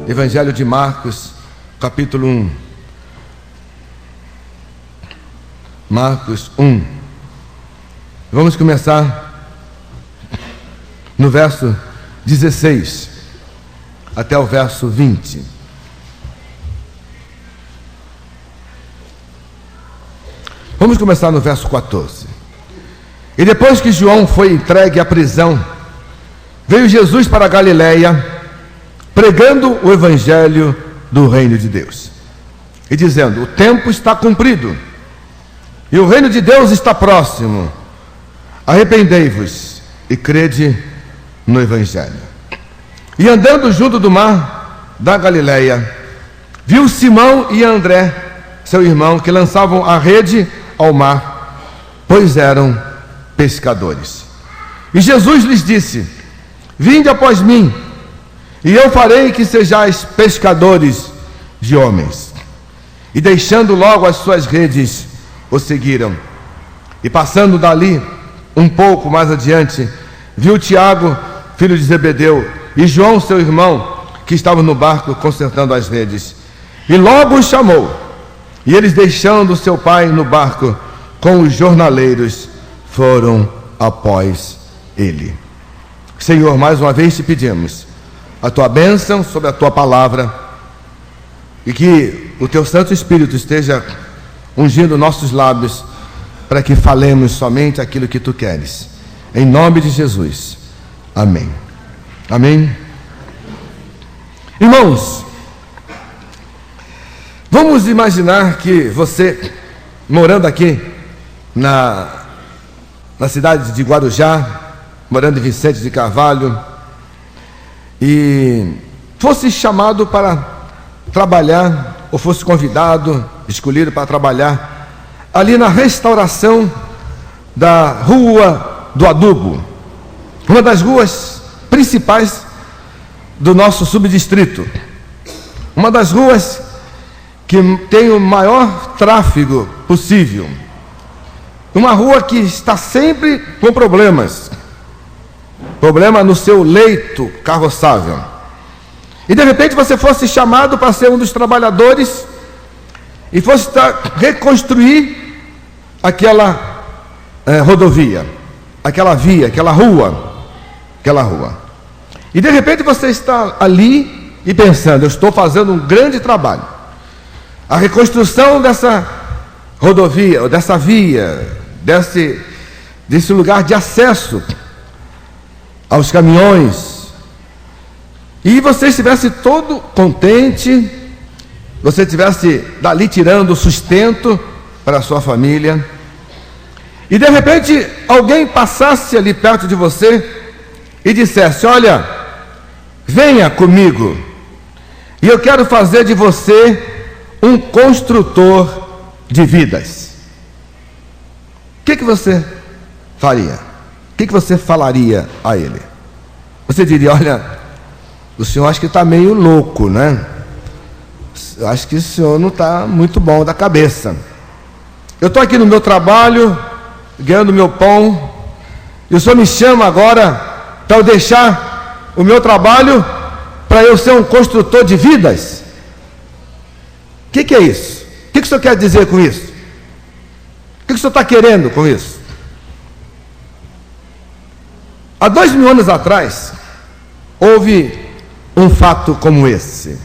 Evangelho de Marcos, capítulo 1. Marcos 1. Vamos começar no verso 16 até o verso 20. Vamos começar no verso 14. E depois que João foi entregue à prisão, veio Jesus para a Galileia, pregando o evangelho do reino de Deus e dizendo: o tempo está cumprido e o reino de Deus está próximo. Arrependei-vos e crede no evangelho. E andando junto do mar da Galileia, viu Simão e André, seu irmão, que lançavam a rede ao mar, pois eram pescadores. E Jesus lhes disse: vinde após mim, e eu farei que sejais pescadores de homens. E deixando logo as suas redes, o seguiram. E passando dali um pouco mais adiante, viu Tiago, filho de Zebedeu, e João, seu irmão, que estavam no barco consertando as redes. E logo os chamou. E eles, deixando seu pai no barco com os jornaleiros, foram após ele. Senhor, mais uma vez te pedimos a tua bênção sobre a tua palavra, e que o teu Santo Espírito esteja ungindo nossos lábios, para que falemos somente aquilo que tu queres, em nome de Jesus, amém. Amém. Irmãos, vamos imaginar que você, morando aqui na cidade de Guarujá, morando em Vicente de Carvalho, e fosse chamado para trabalhar, ou fosse convidado, escolhido para trabalhar ali na restauração da Rua do Adubo, uma das ruas principais do nosso subdistrito, uma das ruas que tem o maior tráfego possível, uma rua que está sempre com problemas, problema no seu leito carroçável, e de repente você fosse chamado para ser um dos trabalhadores e fosse reconstruir aquela rodovia, aquela via, aquela rua, e de repente você está ali e pensando: eu estou fazendo um grande trabalho, a reconstrução dessa rodovia, ou dessa via, desse lugar de acesso aos caminhões, e você estivesse todo contente, você estivesse dali tirando o sustento para a sua família, e de repente alguém passasse ali perto de você e dissesse: olha, venha comigo, e eu quero fazer de você um construtor de vidas. O que você faria? O que você falaria a ele? Você diria: olha, o senhor acho que está meio louco, né? Eu acho que o senhor não está muito bom da cabeça. Eu estou aqui no meu trabalho, ganhando meu pão, e o senhor me chama agora para eu deixar o meu trabalho para eu ser um construtor de vidas? O que é isso? O que o senhor quer dizer com isso? O que o senhor está querendo com isso? Há 2000 anos atrás, houve um fato como esse.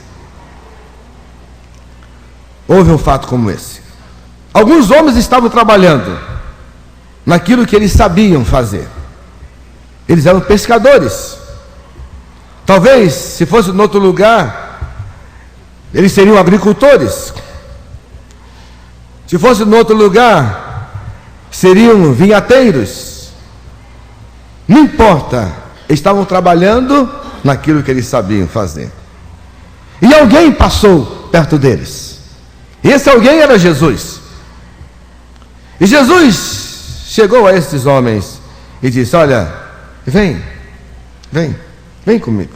Alguns homens estavam trabalhando naquilo que eles sabiam fazer. Eles eram pescadores. Talvez, se fosse em outro lugar, eles seriam agricultores. Se fosse em outro lugar, seriam vinhateiros. Não importa, estavam trabalhando naquilo que eles sabiam fazer. E alguém passou perto deles. E esse alguém era Jesus. E Jesus chegou a esses homens e disse: olha, vem comigo.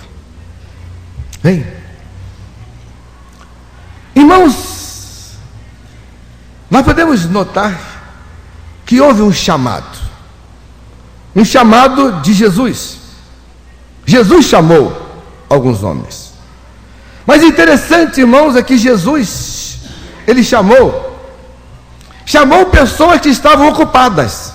Vem. Irmãos, nós podemos notar que houve um chamado de Jesus. Jesus chamou alguns homens. Mas interessante, irmãos, é que Jesus, ele chamou pessoas que estavam ocupadas.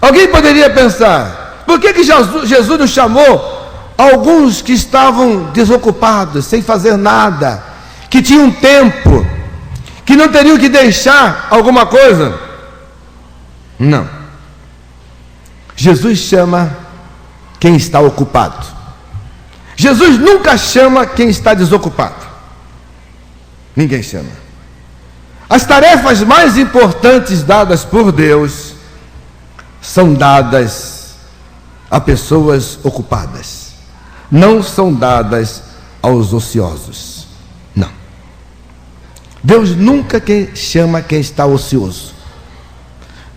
Alguém poderia pensar, por que Jesus não chamou alguns que estavam desocupados, sem fazer nada, que tinham tempo, que não teriam que deixar alguma coisa? Não. Jesus chama quem está ocupado. Jesus nunca chama quem está desocupado. Ninguém chama. As tarefas mais importantes dadas por Deus são dadas a pessoas ocupadas, não são dadas aos ociosos. Não. Deus nunca chama quem está ocioso.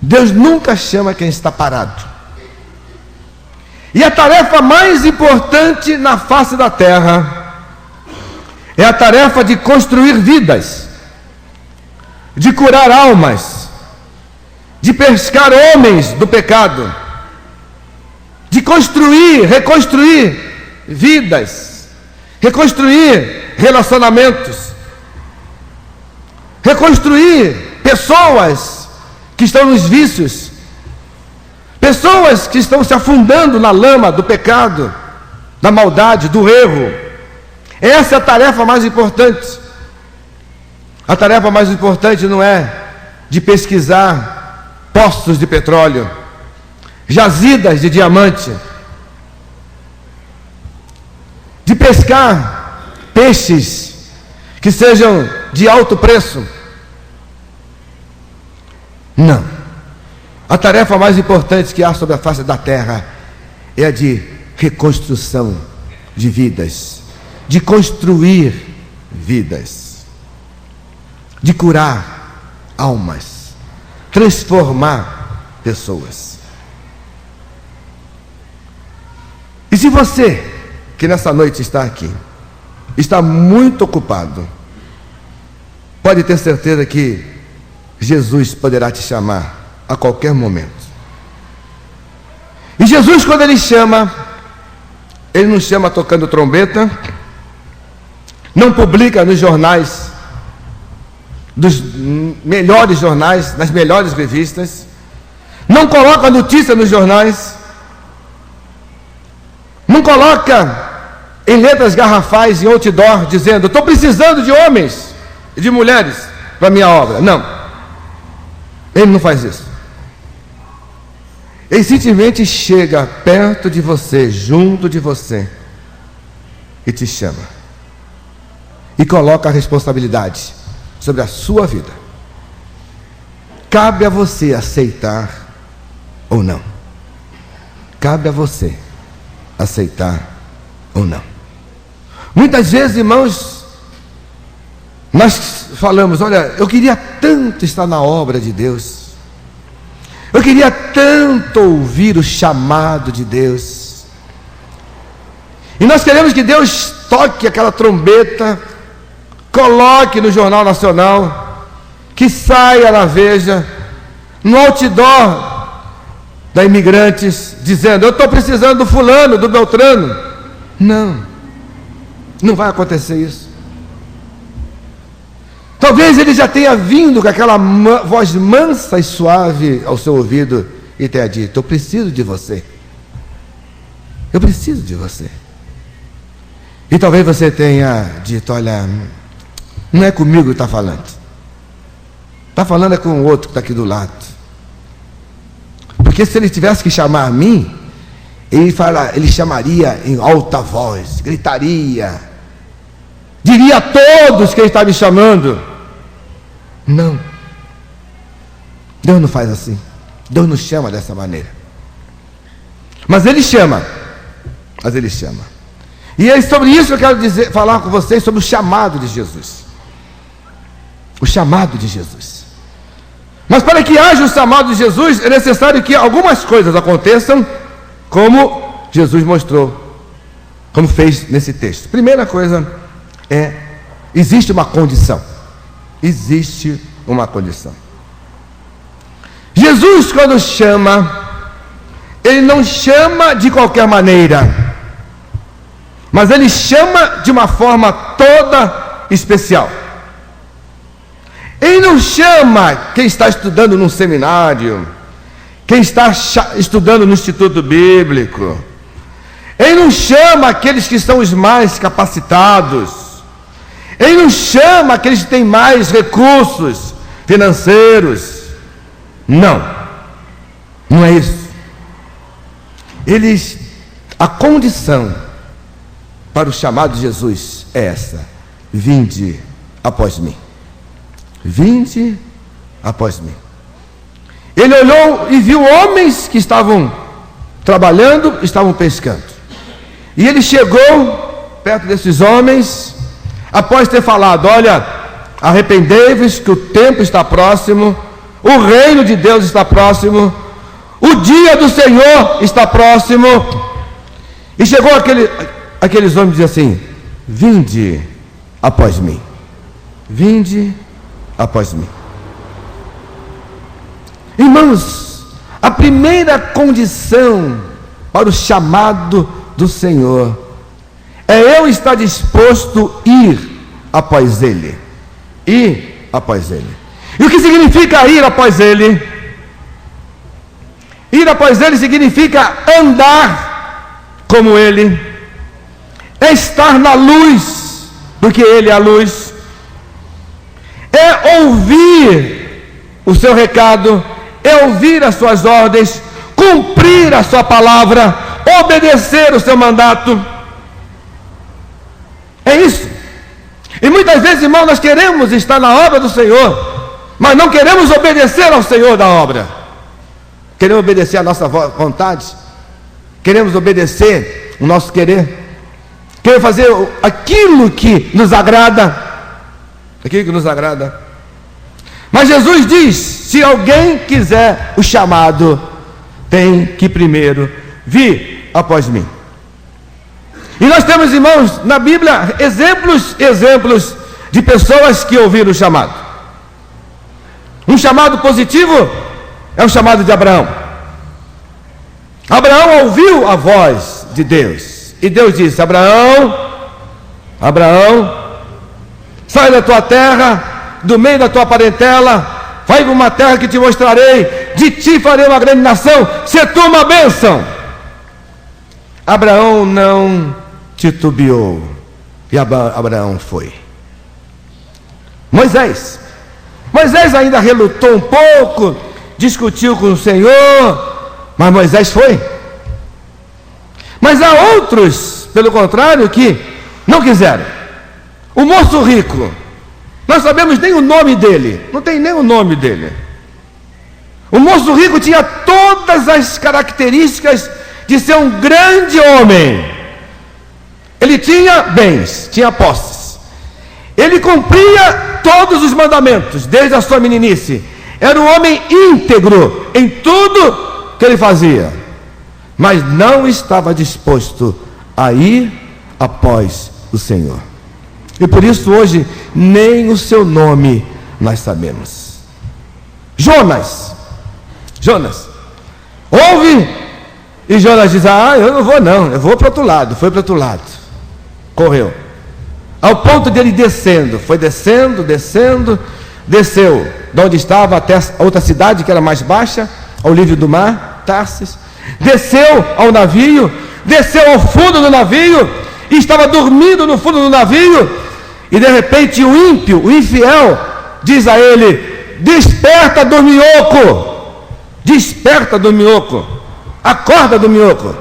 Deus nunca chama quem está parado. E a tarefa mais importante na face da terra é a tarefa de construir vidas, de curar almas, de pescar homens do pecado, de reconstruir vidas, reconstruir relacionamentos, reconstruir pessoas que estão nos vícios, pessoas que estão se afundando na lama do pecado, da maldade, do erro. Essa é a tarefa mais importante. A tarefa mais importante não é de pesquisar poços de petróleo, jazidas de diamante, de pescar peixes que sejam de alto preço. Não. A tarefa mais importante que há sobre a face da terra é a de reconstrução de vidas, de construir vidas, de curar almas, transformar pessoas. E se você, que nessa noite está aqui, está muito ocupado, pode ter certeza que Jesus poderá te chamar a qualquer momento. E Jesus, quando ele chama, ele não chama tocando trombeta, não publica nos jornais, dos melhores jornais, nas melhores revistas, não coloca notícia nos jornais, não coloca em letras garrafais, em outdoor, dizendo: estou precisando de homens e de mulheres para a minha obra. Não, ele não faz isso. Ele simplesmente chega perto de você, junto de você, e te chama, e coloca a responsabilidade sobre a sua vida. Cabe a você aceitar ou não. Cabe a você aceitar ou não. Muitas vezes, irmãos, nós falamos: olha, eu queria tanto estar na obra de Deus, eu queria tanto ouvir o chamado de Deus, e nós queremos que Deus toque aquela trombeta, coloque no Jornal Nacional, que saia na Veja, no outdoor da Imigrantes, dizendo: eu estou precisando do fulano, do Beltrano. Não vai acontecer isso. Talvez ele já tenha vindo com aquela voz mansa e suave ao seu ouvido e tenha dito: eu preciso de você, eu preciso de você. E talvez você tenha dito: olha, não é comigo que está falando, está falando é com o outro que está aqui do lado. Porque se ele tivesse que chamar a mim, ele chamaria em alta voz, gritaria, diria a todos que ele está me chamando. Não, Deus não faz assim. Deus não chama dessa maneira. Mas Ele chama. E é sobre isso que eu quero falar com vocês, sobre o chamado de Jesus. O chamado de Jesus. Mas para que haja o chamado de Jesus, é necessário que algumas coisas aconteçam, como Jesus mostrou, como fez nesse texto. Primeira coisa é existe uma condição. Existe uma condição. Jesus, quando chama, Ele não chama de qualquer maneira, mas Ele chama de uma forma toda especial. Ele não chama quem está estudando num seminário, quem está estudando no Instituto Bíblico. Ele não chama aqueles que são os mais capacitados. Ele não chama aqueles que têm mais recursos financeiros. Não, não é isso. A condição para o chamado de Jesus é essa: vinde após mim. Vinde após mim. Ele olhou e viu homens que estavam trabalhando, estavam pescando. E ele chegou perto desses homens, após ter falado: olha, arrependei-vos que o tempo está próximo, o reino de Deus está próximo, o dia do Senhor está próximo. E chegou aqueles homens e disse assim: vinde após mim. Vinde após mim. Irmãos, a primeira condição para o chamado do Senhor é eu estar disposto a ir após Ele. Ir após Ele. E o que significa ir após Ele? Ir após Ele significa andar como Ele, é estar na luz, porque Ele é a luz, é ouvir o seu recado, é ouvir as suas ordens, cumprir a sua palavra, obedecer o seu mandato. É isso. E muitas vezes, irmão, nós queremos estar na obra do Senhor, mas não queremos obedecer ao Senhor da obra. Queremos obedecer a nossa vontade, queremos obedecer o nosso querer, queremos fazer aquilo que nos agrada, aquilo que nos agrada. Mas Jesus diz: se alguém quiser o chamado, tem que primeiro vir após mim. E nós temos, irmãos, na Bíblia, exemplos de pessoas que ouviram o chamado. Um chamado positivo é o chamado de Abraão. Abraão ouviu a voz de Deus, e Deus disse: Abraão, sai da tua terra, do meio da tua parentela, vai para uma terra que te mostrarei, de ti farei uma grande nação, se tu uma bênção. Abraão não titubeou, e Abraão foi. Moisés ainda relutou um pouco, discutiu com o Senhor, mas Moisés foi. Mas há outros, pelo contrário, que não quiseram. O moço rico, nós sabemos nem o nome dele, não tem nem o nome dele. O moço rico tinha todas as características de ser um grande homem. Ele tinha bens, tinha posses, ele cumpria todos os mandamentos desde a sua meninice, era um homem íntegro em tudo que ele fazia, mas não estava disposto a ir após o Senhor. E por isso hoje nem o seu nome nós sabemos. Jonas ouve, e Jonas diz: eu não vou não, eu vou para o outro lado. Foi para o outro lado, correu, ao ponto dele descendo, foi descendo, desceu de onde estava até a outra cidade que era mais baixa, ao nível do mar, Tarsis, desceu ao navio, desceu ao fundo do navio, e estava dormindo no fundo do navio, e de repente o ímpio, o infiel, diz a ele: desperta do minhoco, acorda do minhoco,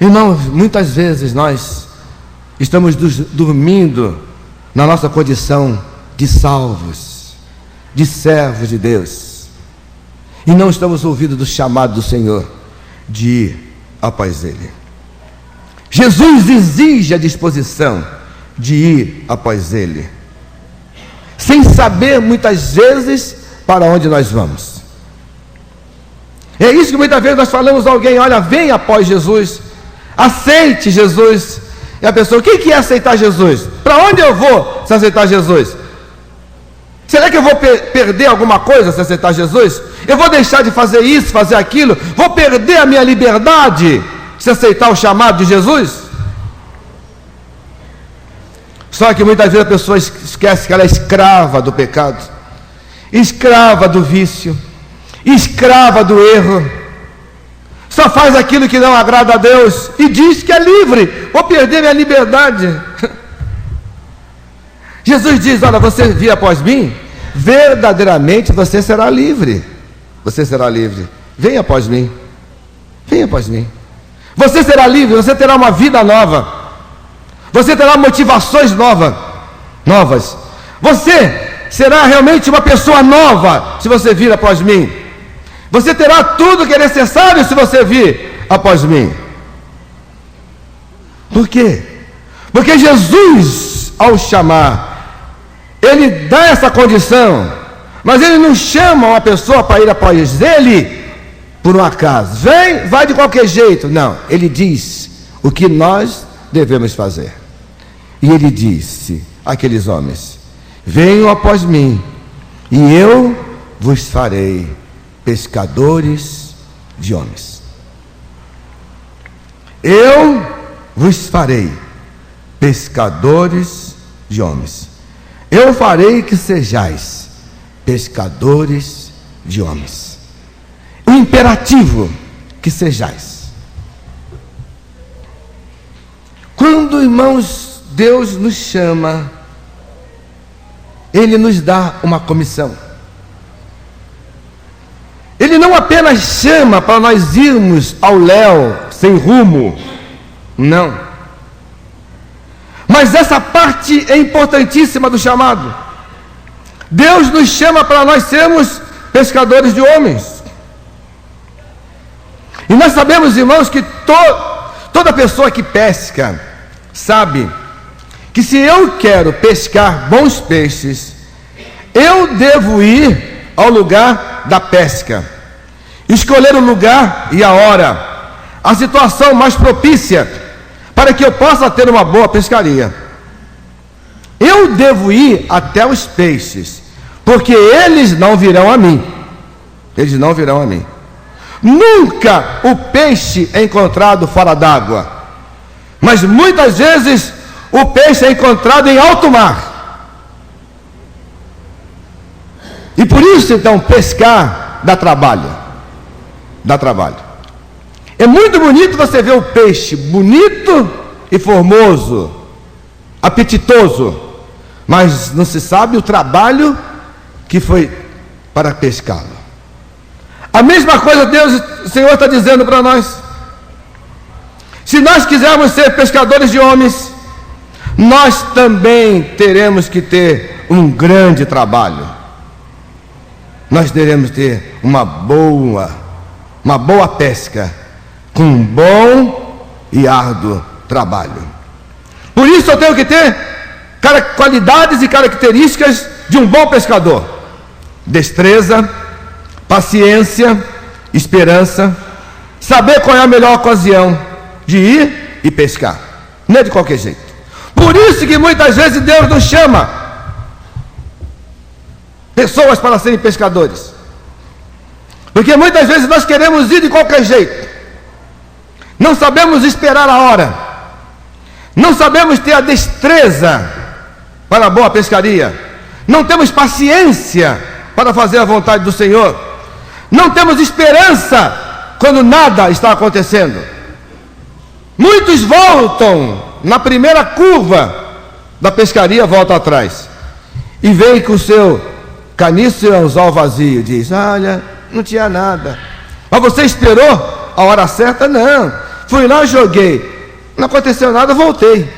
Irmãos, muitas vezes nós estamos dormindo na nossa condição de salvos, de servos de Deus, e não estamos ouvindo do chamado do Senhor de ir após Ele. Jesus exige a disposição de ir após Ele, sem saber muitas vezes para onde nós vamos. É isso que muitas vezes nós falamos a alguém: olha, vem após Jesus, aceite Jesus. E a pessoa: o que é aceitar Jesus? Para onde eu vou se aceitar Jesus? Será que eu vou perder alguma coisa se aceitar Jesus? Eu vou deixar de fazer isso, fazer aquilo? Vou perder a minha liberdade se aceitar o chamado de Jesus? Só que muitas vezes a pessoa esquece que ela é escrava do pecado, escrava do vício, escrava do erro, só faz aquilo que não agrada a Deus e diz que é livre. Vou perder minha liberdade. Jesus diz: olha, você vir após mim, verdadeiramente você será livre. Você será livre. Venha após mim. Venha após mim. Você será livre, você terá uma vida nova. Você terá motivações novas. Você será realmente uma pessoa nova se você vir após mim. Você terá tudo que é necessário se você vir após mim. Por quê? Porque Jesus, ao chamar, Ele dá essa condição, mas Ele não chama uma pessoa para ir após Ele por um acaso. Vem, vai de qualquer jeito. Não, Ele diz o que nós devemos fazer. E Ele disse àqueles homens: venham após mim, e eu vos farei pescadores de homens. Eu vos farei pescadores de homens. Eu farei que sejais pescadores de homens. O imperativo: que sejais. Quando, irmãos, Deus nos chama, Ele nos dá uma comissão. Ele não apenas chama para nós irmos ao léu sem rumo, não. Mas essa parte é importantíssima do chamado. Deus nos chama para nós sermos pescadores de homens. E nós sabemos, irmãos, que toda pessoa que pesca sabe que se eu quero pescar bons peixes, eu devo ir ao lugar da pesca, escolher o lugar e a hora, a situação mais propícia para que eu possa ter uma boa pescaria. Eu devo ir até os peixes, porque eles não virão a mim. Eles não virão a mim. Nunca o peixe é encontrado fora d'água, mas muitas vezes o peixe é encontrado em alto mar. E por isso, então, pescar dá trabalho. Dá trabalho. É muito bonito você ver o peixe bonito e formoso, apetitoso, mas não se sabe o trabalho que foi para pescá-lo. A mesma coisa o Senhor está dizendo para nós. Se nós quisermos ser pescadores de homens, nós também teremos que ter um grande trabalho. Nós teremos que ter uma boa pesca, com um bom e árduo trabalho. Por isso eu tenho que ter qualidades e características de um bom pescador: destreza, paciência, esperança, saber qual é a melhor ocasião de ir e pescar, não é de qualquer jeito. Por isso que muitas vezes Deus nos chama pessoas para serem pescadores, porque muitas vezes nós queremos ir de qualquer jeito, não sabemos esperar a hora, não sabemos ter a destreza para a boa pescaria, não temos paciência para fazer a vontade do Senhor, não temos esperança quando nada está acontecendo. Muitos voltam na primeira curva da pescaria, voltam atrás e vem com o seu caniço e anzol vazio, diz: olha, não tinha nada. Mas você esperou a hora certa? Não, fui lá, joguei, não aconteceu nada, voltei.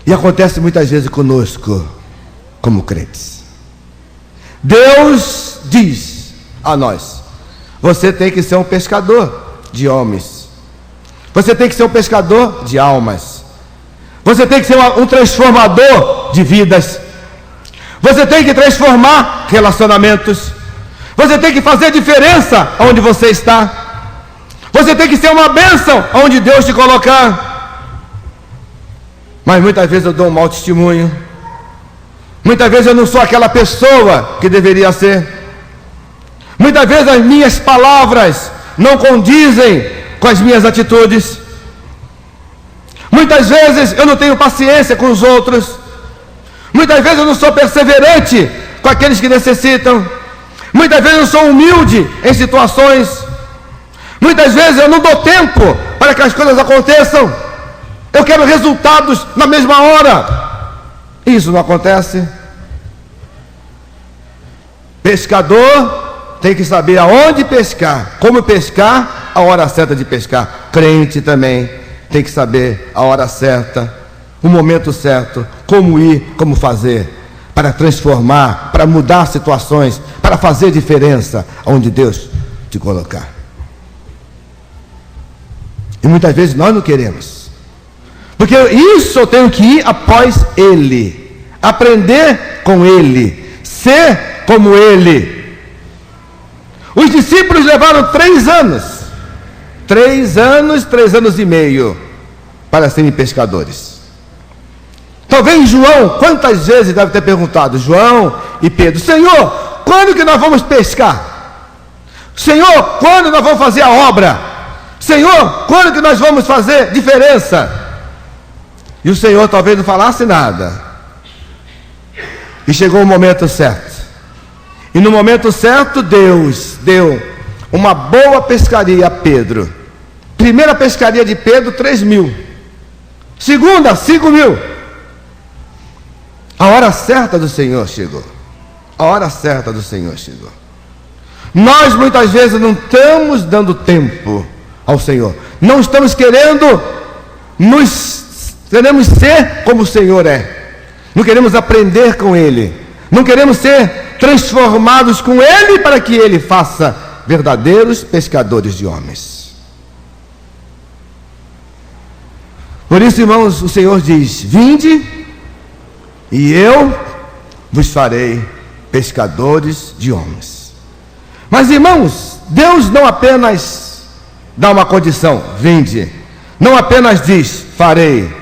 E acontece muitas vezes conosco, como crentes. Deus diz a nós: você tem que ser um pescador de homens, você tem que ser um pescador de almas, você tem que ser um transformador de vidas, você tem que transformar relacionamentos, Você tem que fazer diferença onde você está. Você tem que ser uma bênção onde Deus te colocar. Mas muitas vezes eu dou um mau testemunho. Muitas vezes eu não sou aquela pessoa que deveria ser. Muitas vezes as minhas palavras não condizem com as minhas atitudes. Muitas vezes eu não tenho paciência com os outros. Muitas vezes eu não sou perseverante com aqueles que necessitam. Muitas vezes eu sou humilde em situações. Muitas vezes eu não dou tempo para que as coisas aconteçam. Eu quero resultados na mesma hora. Isso não acontece. Pescador tem que saber aonde pescar, como pescar, a hora certa de pescar. Crente também tem que saber a hora certa, o momento certo, como ir, como fazer, para transformar, para mudar situações, para fazer diferença onde Deus te colocar. E muitas vezes nós não queremos, porque isso eu tenho que ir após Ele, aprender com Ele, ser como Ele. Os discípulos levaram 3 anos, 3 anos e meio, para serem pescadores. Talvez João, quantas vezes deve ter perguntado, João e Pedro, Senhor, quando que nós vamos pescar? Senhor, quando nós vamos fazer a obra? Senhor, quando que nós vamos fazer diferença? E o Senhor talvez não falasse nada. E chegou o momento certo. E no momento certo, Deus deu uma boa pescaria a Pedro. Primeira pescaria de Pedro, 3.000. Segunda, 5.000. A hora certa do Senhor chegou. A hora certa do Senhor chegou. Nós muitas vezes não estamos dando tempo ao Senhor. Não estamos queremos ser como o Senhor é. Não queremos aprender com Ele. Não queremos ser transformados com Ele para que Ele faça verdadeiros pescadores de homens. Por isso, irmãos, o Senhor diz: vinde e eu vos farei pescadores de homens. Mas, irmãos, Deus não apenas dá uma condição, vinde, não apenas diz, farei,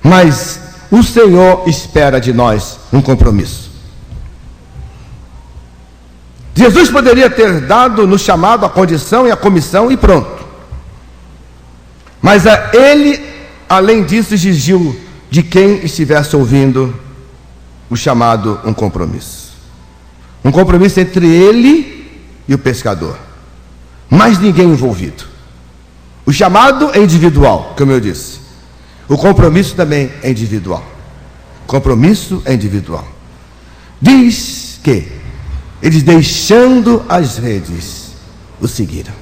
mas o Senhor espera de nós um compromisso. Jesus poderia ter dado no chamado a condição e a comissão e pronto. Mas ele, além disso, exigiu de quem estivesse ouvindo o chamado um compromisso. Um compromisso entre ele e o pescador. Mais ninguém envolvido. O chamado é individual, como eu disse. O compromisso também é individual. Compromisso é individual. Diz que eles, deixando as redes, o seguiram.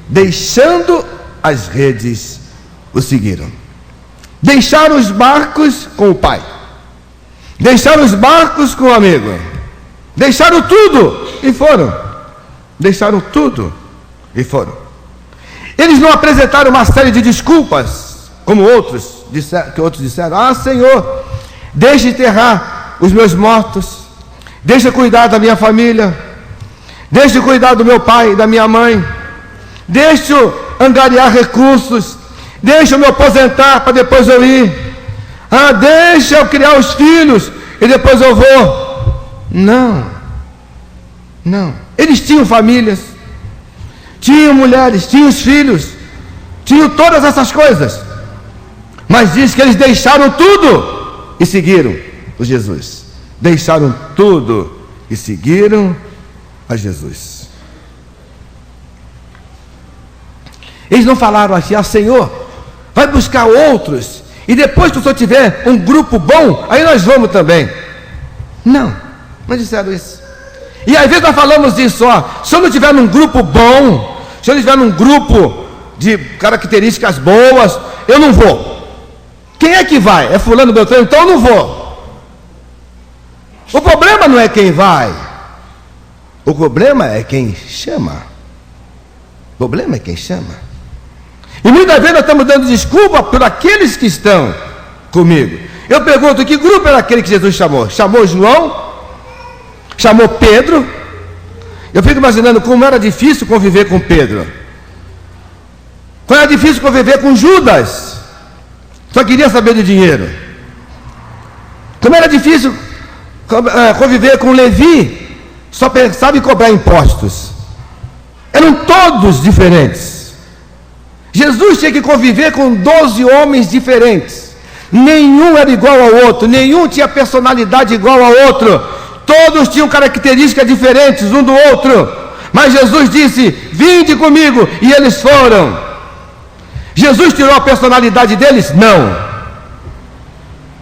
Deixando as redes, o seguiram. Deixaram os barcos com o pai. Deixaram os barcos com o amigo. Deixaram tudo e foram. Deixaram tudo e foram. Eles não apresentaram uma série de desculpas, como outros disseram: ah, Senhor, deixa enterrar os meus mortos, deixa cuidar da minha família, deixa cuidar do meu pai e da minha mãe, deixa eu angariar recursos, deixa eu me aposentar para depois eu ir, deixa eu criar os filhos e depois eu vou. Não, eles tinham famílias, tinham mulheres, tinham os filhos, tinham todas essas coisas, mas diz que eles deixaram tudo e seguiram o Jesus. Deixaram tudo e seguiram a Jesus. Eles não falaram assim: Senhor, vai buscar outros, e depois que o Senhor tiver um grupo bom, aí nós vamos também. Não disseram isso. E às vezes nós falamos isso: se eu não tiver num grupo bom, se eu não tiver num grupo de características boas, eu não vou. Quem é que vai? É fulano, beltrano, então eu não vou. O problema não é quem vai, o problema é quem chama. O problema é quem chama. E muitas vezes nós estamos dando desculpa por aqueles que estão comigo. Eu pergunto: que grupo era aquele que Jesus chamou? Chamou João? Chamou Pedro? Eu fico imaginando como era difícil conviver com Pedro. Como era difícil conviver com Judas. Só queria saber do dinheiro. Como era difícil conviver com Levi. Só pensava em cobrar impostos. Eram todos diferentes. Jesus tinha que conviver com 12 homens diferentes. Nenhum era igual ao outro. Nenhum tinha personalidade igual ao outro. Todos tinham características diferentes um do outro. Mas Jesus disse: vinde comigo. E eles foram. Jesus tirou a personalidade deles? Não.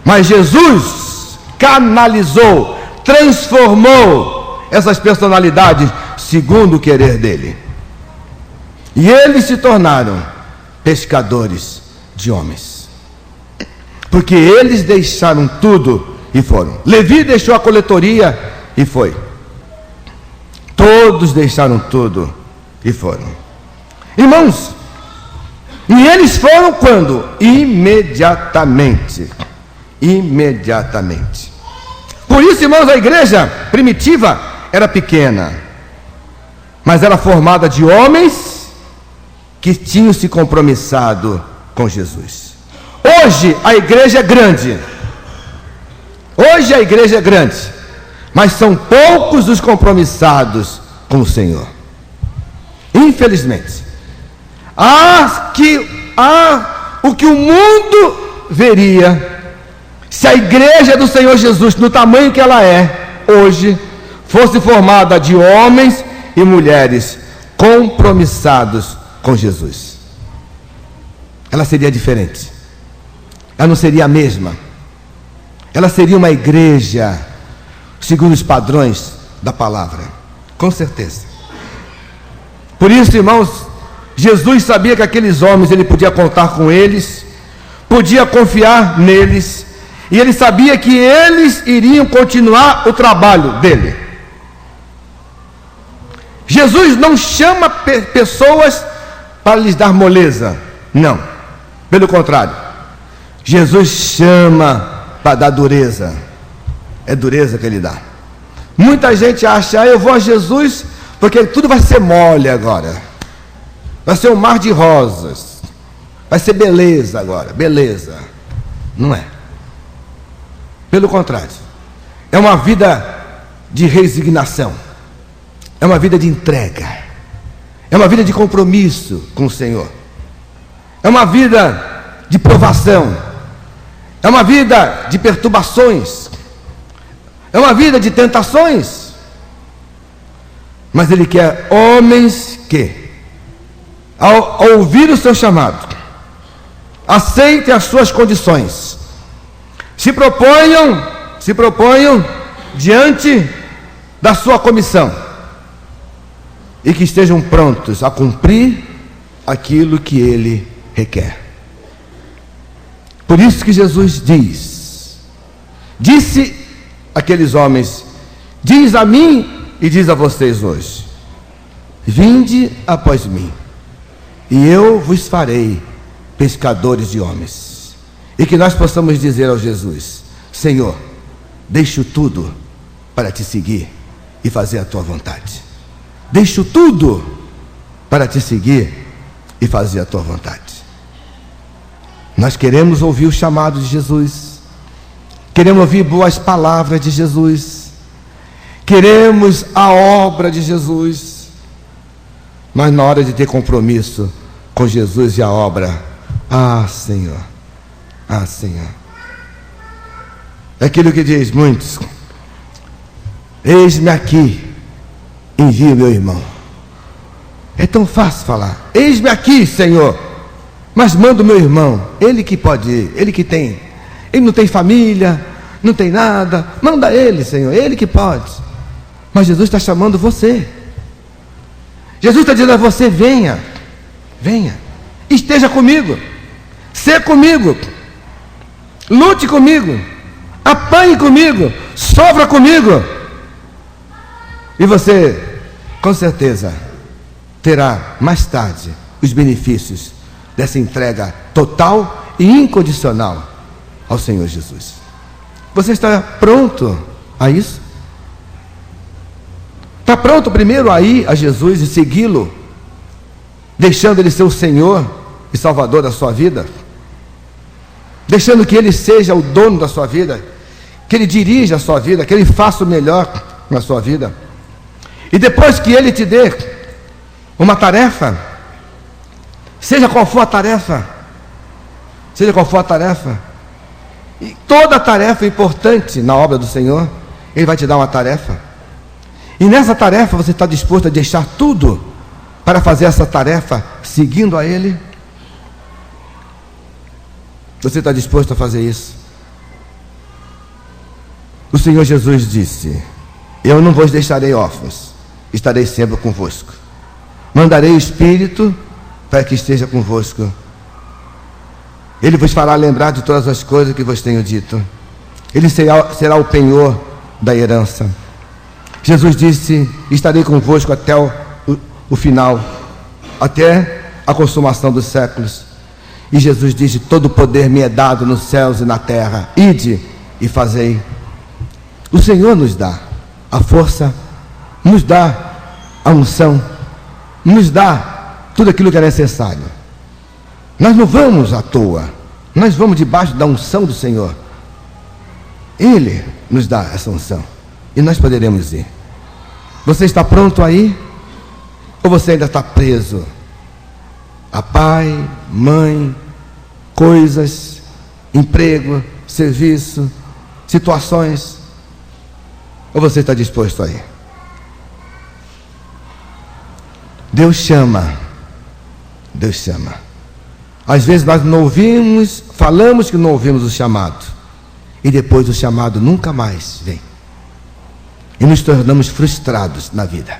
Mas Jesus canalizou, transformou essas personalidades segundo o querer dele. E eles se tornaram pescadores de homens. Porque eles deixaram tudo e foram. Levi deixou a coletoria e foi. Todos deixaram tudo e foram. Irmãos, e eles foram quando? Imediatamente. Imediatamente. Por isso, irmãos, a igreja primitiva era pequena, mas era formada de homens que tinham se compromissado com Jesus. Hoje a igreja é grande. Hoje a igreja é grande, mas são poucos os compromissados com o Senhor. Infelizmente. O que o mundo veria se a igreja do Senhor Jesus, no tamanho que ela é hoje, fosse formada de homens e mulheres compromissados com Jesus. Ela seria diferente. Ela não seria a mesma. Ela seria uma igreja segundo os padrões da palavra, com certeza. Por isso, irmãos, Jesus sabia que aqueles homens, ele podia contar com eles, podia confiar neles, e ele sabia que eles iriam continuar o trabalho dele. Jesus não chama pessoas para lhes dar moleza, não, pelo contrário, Jesus chama para dar dureza. É dureza que ele dá. Muita gente acha: eu vou a Jesus porque tudo vai ser mole agora, vai ser um mar de rosas, vai ser beleza agora. Beleza, não é. Pelo contrário, é uma vida de resignação, é uma vida de entrega, é uma vida de compromisso com o Senhor, é uma vida de provação, é uma vida de perturbações, é uma vida de tentações. Mas Ele quer homens que, ao ouvir o seu chamado, aceitem as suas condições, se proponham diante da sua comissão, e que estejam prontos a cumprir aquilo que Ele requer. Por isso que Jesus disse àqueles homens: diz a mim e diz a vocês hoje: vinde após mim, e eu vos farei pescadores de homens. E que nós possamos dizer ao Jesus: Senhor, deixo tudo para te seguir e fazer a tua vontade. Deixo tudo para te seguir e fazer a tua vontade. Nós queremos ouvir o chamado de Jesus, queremos ouvir boas palavras de Jesus, queremos a obra de Jesus, mas na hora de ter compromisso com Jesus e a obra, Senhor, Senhor, é aquilo que diz muitos: eis-me aqui, envia o meu irmão. É tão fácil falar: eis-me aqui, Senhor, mas manda o meu irmão, ele que pode ir, ele não tem família, não tem nada, manda ele, Senhor, ele que pode. Mas Jesus está chamando você. Jesus está dizendo a você: venha, esteja comigo, seja comigo, lute comigo, apanhe comigo, sofra comigo, e você, com certeza, terá mais tarde os benefícios dessa entrega total e incondicional ao Senhor Jesus. Você está pronto a isso? Está pronto primeiro a ir a Jesus e segui-lo, deixando Ele ser o Senhor e Salvador da sua vida? Deixando que Ele seja o dono da sua vida, que Ele dirija a sua vida, que Ele faça o melhor na sua vida. E depois que Ele te dê uma tarefa, seja qual for a tarefa, e toda tarefa importante na obra do Senhor, Ele vai te dar uma tarefa. E nessa tarefa você está disposto a deixar tudo para fazer essa tarefa seguindo a Ele? Você está disposto a fazer isso? O Senhor Jesus disse: eu não vos deixarei órfãos, estarei sempre convosco. Mandarei o Espírito para que esteja convosco. Ele vos fará lembrar de todas as coisas que vos tenho dito. Ele será o penhor da herança. Jesus disse: estarei convosco até o final, até a consumação dos séculos. E Jesus disse: todo poder me é dado nos céus e na terra. Ide e fazei. O Senhor nos dá a força, nos dá a unção, nos dá tudo aquilo que é necessário. Nós não vamos à toa, nós vamos debaixo da unção do Senhor. Ele nos dá essa unção e nós poderemos ir. Você está pronto aí? Ou você ainda está preso a pai, mãe, coisas, emprego, serviço, situações? Ou você está disposto a ir? Deus chama. Deus chama. Às vezes nós não ouvimos, falamos que não ouvimos o chamado, e depois o chamado nunca mais vem, e nos tornamos frustrados na vida.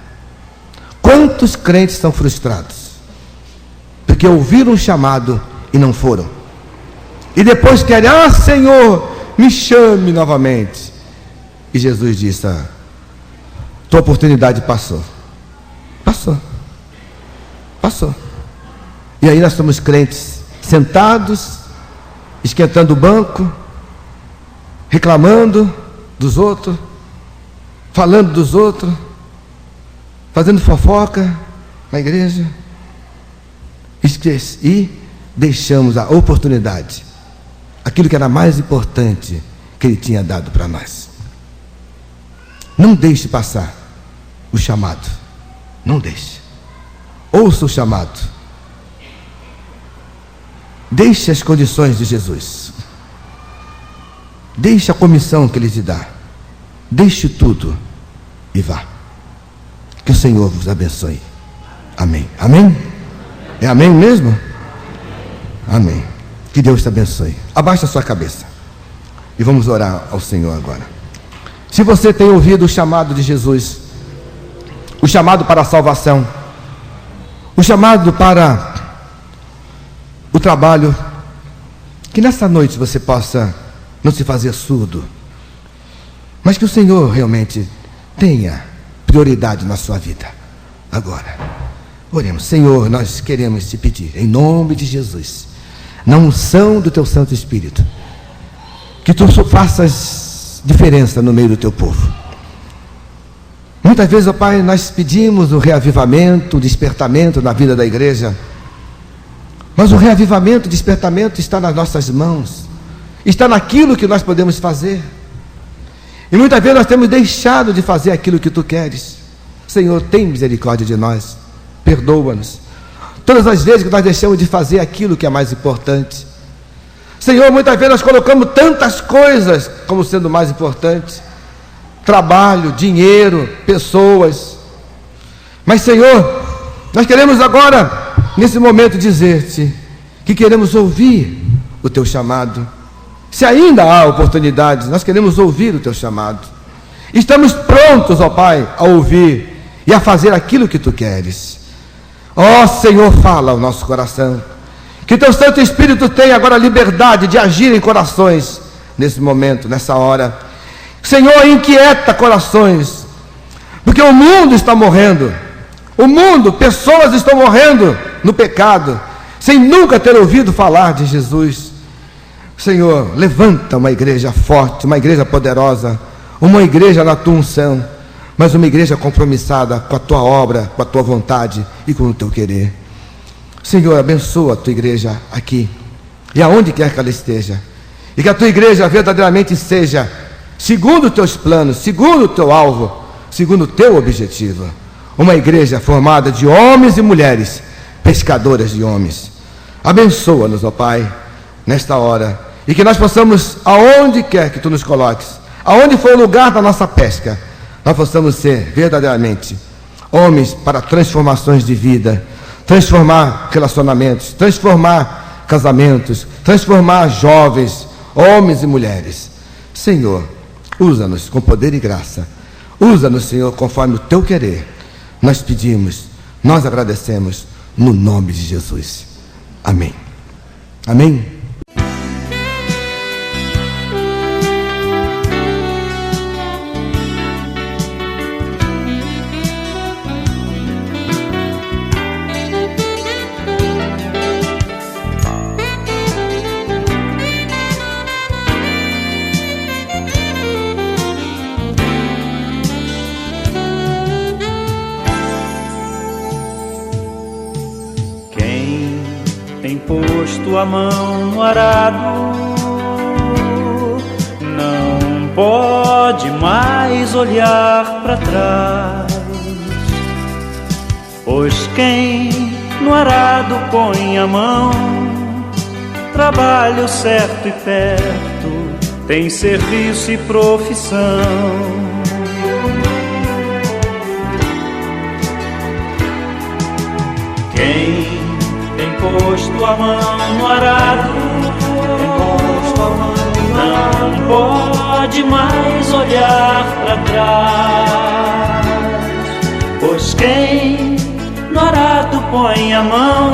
Quantos crentes são frustrados porque ouviram um chamado e não foram, e depois querem: ah, Senhor, me chame novamente. E Jesus disse: ah, tua oportunidade passou. E aí nós somos crentes sentados, esquentando o banco, reclamando dos outros, falando dos outros, fazendo fofoca na igreja, e deixamos a oportunidade, aquilo que era mais importante que Ele tinha dado para nós. Não deixe passar o chamado, não deixe. Ouça o chamado. Deixe as condições de Jesus. Deixe a comissão que Ele te dá. Deixe tudo e vá. Que o Senhor vos abençoe. Amém. Amém? É amém mesmo? Amém. Que Deus te abençoe. Abaixa a sua cabeça e vamos orar ao Senhor agora. Se você tem ouvido o chamado de Jesus, o chamado para a salvação, o chamado para o trabalho, que nessa noite você possa não se fazer surdo, mas que o Senhor realmente tenha prioridade na sua vida. Agora, oremos. Senhor, nós queremos te pedir, em nome de Jesus, na unção do teu Santo Espírito, que tu faças diferença no meio do teu povo. Muitas vezes, ó Pai, nós pedimos o reavivamento, o despertamento na vida da igreja, mas o reavivamento, o despertamento está nas nossas mãos, está naquilo que nós podemos fazer. E muitas vezes nós temos deixado de fazer aquilo que tu queres. Senhor, tem misericórdia de nós, perdoa-nos todas as vezes que nós deixamos de fazer aquilo que é mais importante. Senhor, muitas vezes nós colocamos tantas coisas como sendo mais importantes: trabalho, dinheiro, pessoas. Mas Senhor, nós queremos agora, nesse momento, dizer-te que queremos ouvir o teu chamado. Se ainda há oportunidades, nós queremos ouvir o teu chamado. Estamos prontos, ó Pai, a ouvir e a fazer aquilo que tu queres. Ó Senhor, fala ao nosso coração, que teu Santo Espírito tenha agora liberdade de agir em corações nesse momento, nessa hora. Senhor, inquieta corações, porque o mundo está morrendo. O mundo, pessoas estão morrendo no pecado, sem nunca ter ouvido falar de Jesus. Senhor, levanta uma igreja forte, uma igreja poderosa, uma igreja na tua unção, mas uma igreja compromissada com a tua obra, com a tua vontade e com o teu querer. Senhor, abençoa a tua igreja aqui e aonde quer que ela esteja, e que a tua igreja verdadeiramente seja segundo os teus planos, segundo o teu alvo, segundo o teu objetivo, uma igreja formada de homens e mulheres pescadoras de homens. Abençoa-nos, ó Pai, nesta hora, e que nós possamos, aonde quer que tu nos coloques, aonde for o lugar da nossa pesca, nós possamos ser verdadeiramente homens para transformações de vida, transformar relacionamentos, transformar casamentos, transformar jovens, homens e mulheres. Senhor, usa-nos com poder e graça, usa-nos, Senhor, conforme o teu querer. Nós pedimos, nós agradecemos, no nome de Jesus. Amém. Amém. Tem posto a mão no arado, não pode mais olhar para trás, pois quem no arado põe a mão, trabalho certo e perto, tem serviço e profissão. Quem tem posto a mão no arado, não pode mais olhar para trás, pois quem no arado põe a mão,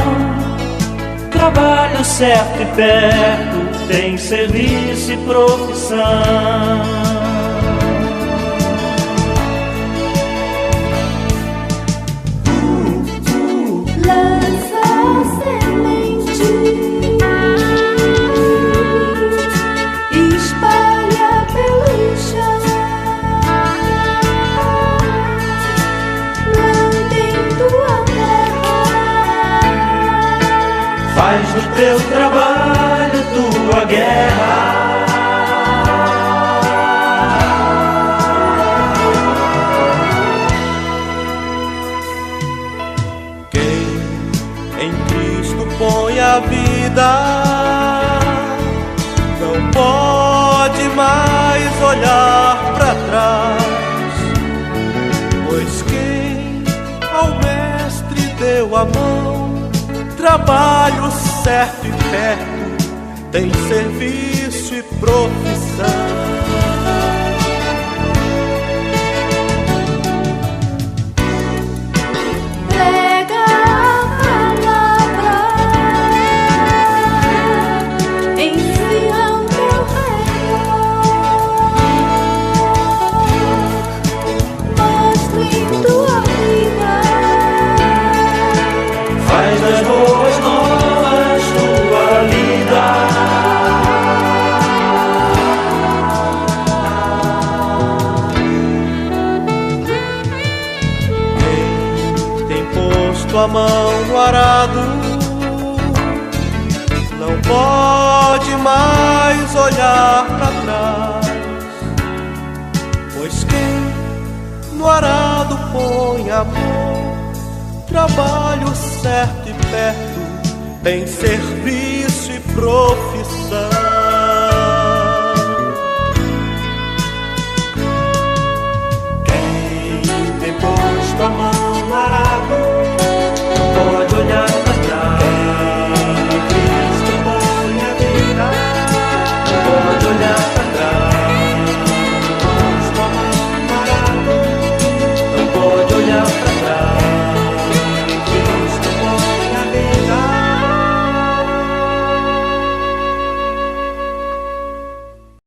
trabalho certo e perto, tem serviço e profissão. Faz do teu trabalho tua guerra. Quem em Cristo põe a vida, não pode mais olhar para trás, pois quem ao Mestre deu a mão, trabalho certo e perto, tem serviço e profissão. Prega a palavra, ensina o teu Senhor, mostre tua vida, Faz das boas novas tua vida. Quem tem posto a mão no arado, não pode mais olhar para trás, pois quem no arado põe a mão, trabalho certo e perto, tem serviço e profissão.